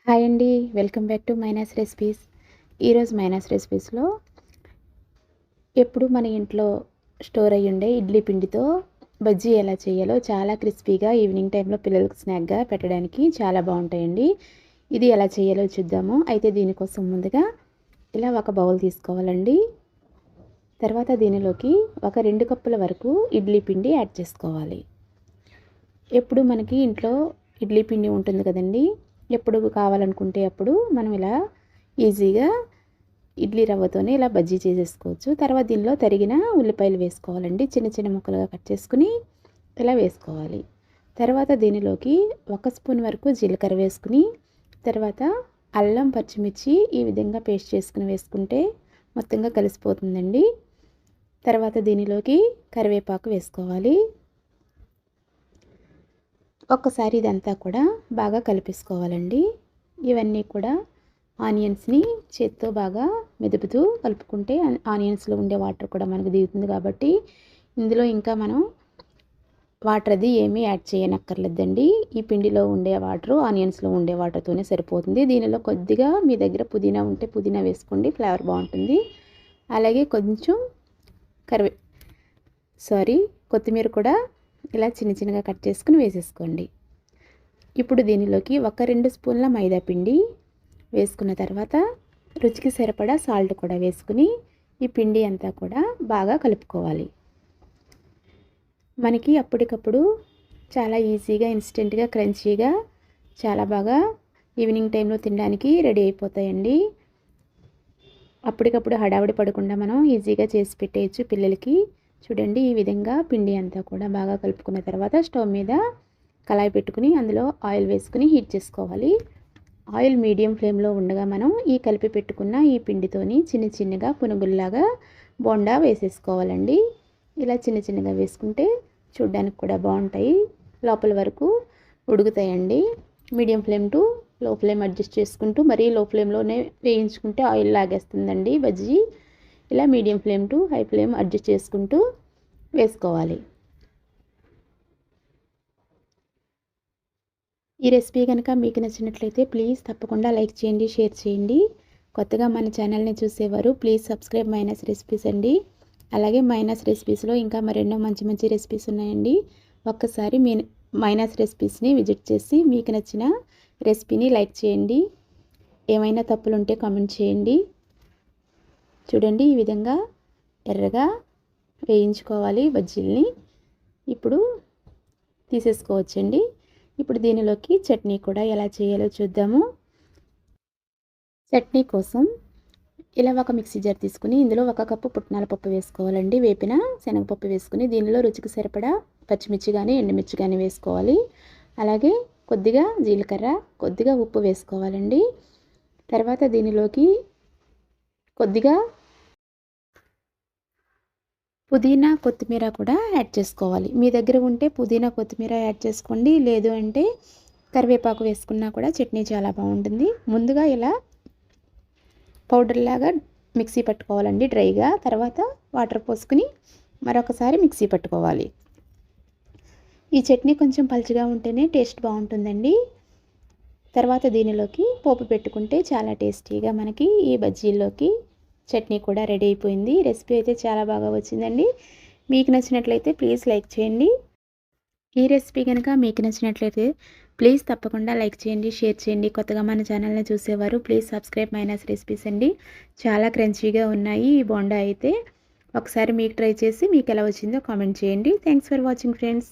Hi అండి. Welcome back to Mainas recipes. ఈరోజు మైనాస్ రెసిపీస్లో ఎప్పుడు మన ఇంట్లో స్టోర్ అయ్యి ఉండే ఇడ్లీ పిండితో బజ్జీ ఎలా చేయాలో చాలా క్రిస్పీగా ఈవినింగ్ టైంలో పిల్లలకు స్నాక్గా పెట్టడానికి చాలా బాగుంటాయండి. ఇది ఎలా చేయాలో చూద్దాము. అయితే దీనికోసం ముందుగా ఇలా ఒక బౌల్ తీసుకోవాలండి. తర్వాత దీనిలోకి ఒక 2 కప్పుల వరకు ఇడ్లీ పిండి యాడ్ చేసుకోవాలి. ఎప్పుడు మనకి ఇంట్లో ఇడ్లీ పిండి ఉంటుంది కదండి. ఎప్పుడు కావాలనుకుంటే అప్పుడు మనం ఇలా ఈజీగా ఇడ్లీ రవ్వతోనే ఇలా బజ్జీ చేసేసుకోవచ్చు. తర్వాత దీనిలో తరిగిన ఉల్లిపాయలు వేసుకోవాలండి. చిన్న చిన్న ముక్కలుగా కట్ చేసుకుని ఇలా వేసుకోవాలి. తర్వాత దీనిలోకి 1 స్పూన్ వరకు జీలకర్ర వేసుకుని, తర్వాత అల్లం పచ్చిమిర్చి ఈ విధంగా పేస్ట్ చేసుకుని వేసుకుంటే మొత్తంగా కలిసిపోతుందండి. తర్వాత దీనిలోకి కరివేపాకు వేసుకోవాలి. ఒక్కసారి ఇదంతా కూడా బాగా కలిపేసుకోవాలండి. ఇవన్నీ కూడా ఆనియన్స్ని చేత్తో బాగా మెదుపుతూ కలుపుకుంటే ఆనియన్స్లో ఉండే వాటర్ కూడా మనకు దిగుతుంది కాబట్టి ఇందులో ఇంకా మనం వాటర్ అది ఏమీ యాడ్ చేయనక్కర్లేదండి. ఈ పిండిలో ఉండే వాటర్ ఆనియన్స్లో ఉండే వాటర్తోనే సరిపోతుంది. దీనిలో కొద్దిగా మీ దగ్గర పుదీనా ఉంటే పుదీనా వేసుకోండి, ఫ్లేవర్ బాగుంటుంది. అలాగే కొంచెం కొత్తిమీర కూడా ఇలా చిన్న చిన్నగా కట్ చేసుకుని వేసేసుకోండి. ఇప్పుడు దీనిలోకి 2 స్పూన్ల మైదా పిండి వేసుకున్న తర్వాత రుచికి సరిపడా సాల్ట్ కూడా వేసుకుని ఈ పిండి అంతా కూడా బాగా కలుపుకోవాలి. మనకి అప్పటికప్పుడు చాలా ఈజీగా ఇన్స్టెంట్గా క్రంచీగా చాలా బాగా ఈవినింగ్ టైంలో తినడానికి రెడీ అయిపోతాయండి. అప్పటికప్పుడు హడావిడి పడకుండా మనం ఈజీగా చేసి పెట్టేయచ్చు పిల్లలకి. చూడండి, ఈ విధంగా పిండి అంతా కూడా బాగా కలుపుకున్న తర్వాత స్టవ్ మీద కళాయి పెట్టుకుని అందులో ఆయిల్ వేసుకుని హీట్ చేసుకోవాలి. ఆయిల్ మీడియం ఫ్లేమ్లో ఉండగా మనం ఈ కలిపి పెట్టుకున్న ఈ పిండితోని చిన్న చిన్నగా పునుగుల్లాగా బోండా వేసేసుకోవాలండి. ఇలా చిన్న చిన్నగా వేసుకుంటే చూడ్డానికి కూడా బాగుంటాయి, లోపల వరకు ఉడుకుతాయండి. Medium flame to low flame adjust చేసుకుంటూ, మరీ లో ఫ్లేమ్లోనే వేయించుకుంటే ఆయిల్ లాగేస్తుందండి బజ్జీ. ఇలా medium flame to high flame adjust చేసుకుంటూ వేసుకోవాలి. ఈ రెసిపీ కనుక మీకు నచ్చినట్లయితే ప్లీజ్ తప్పకుండా లైక్ చేయండి, షేర్ చేయండి. కొత్తగా మన ఛానల్ని చూసేవారు ప్లీజ్ సబ్స్క్రైబ్ మైనస్ రెసిపీస్ అండి. అలాగే మైనస్ రెసిపీస్లో ఇంకా మరెన్నో మంచి మంచి రెసిపీస్ ఉన్నాయండి. ఒక్కసారి మీ మైనస్ రెసిపీస్ని విజిట్ చేసి మీకు నచ్చిన రెసిపీని లైక్ చేయండి. ఏమైనా తప్పులు ఉంటే కామెంట్ చేయండి. చూడండి, ఈ విధంగా ఎర్రగా వేయించుకోవాలి బజ్జీల్ని. ఇప్పుడు తీసేసుకోవచ్చండి. ఇప్పుడు దీనిలోకి చట్నీ కూడా ఎలా చేయాలో చూద్దాము. చట్నీ కోసం ఇలా ఒక మిక్సీ జార్ తీసుకుని ఇందులో 1 కప్పు పుట్నాల పప్పు వేసుకోవాలండి. వేపిన శనగపప్పు వేసుకుని దీనిలో రుచికి సరిపడా పచ్చిమిర్చి కానీ ఎండుమిర్చి కానీ వేసుకోవాలి. అలాగే కొద్దిగా జీలకర్ర, కొద్దిగా ఉప్పు వేసుకోవాలండి. తర్వాత దీనిలోకి కొద్దిగా పుదీనా కొత్తిమీర కూడా యాడ్ చేసుకోవాలి. మీ దగ్గర ఉంటే పుదీనా కొత్తిమీర యాడ్ చేసుకోండి, లేదు అంటే కరివేపాకు వేసుకున్నా కూడా చట్నీ చాలా బాగుంటుంది. ముందుగా ఇలా పౌడర్ లాగా మిక్సీ పట్టుకోవాలండి డ్రైగా. తర్వాత వాటర్ పోసుకుని మరొకసారి మిక్సీ పట్టుకోవాలి. ఈ చట్నీ కొంచెం పలుచగా ఉంటేనే టేస్ట్ బాగుంటుందండి. తర్వాత దీనిలోకి పోపు పెట్టుకుంటే చాలా టేస్టీగా మనకి ఈ బజ్జీల్లోకి చట్నీ కూడా రెడీ అయిపోయింది. రెసిపీ అయితే చాలా బాగా వచ్చిందండి. మీకు నచ్చినట్లయితే ప్లీజ్ లైక్ చేయండి. ఈ రెసిపీ కనుక మీకు నచ్చినట్లయితే ప్లీజ్ తప్పకుండా లైక్ చేయండి, షేర్ చేయండి. కొత్తగా మన ఛానల్ని చూసేవారు ప్లీజ్ సబ్స్క్రైబ్ మైనస్ రెసిపీస్ అండి. చాలా క్రంచీగా ఉన్నాయి ఈ బోండా అయితే. ఒకసారి మీకు ట్రై చేసి మీకు ఎలా వచ్చిందో కామెంట్ చేయండి. Thanks for watching friends.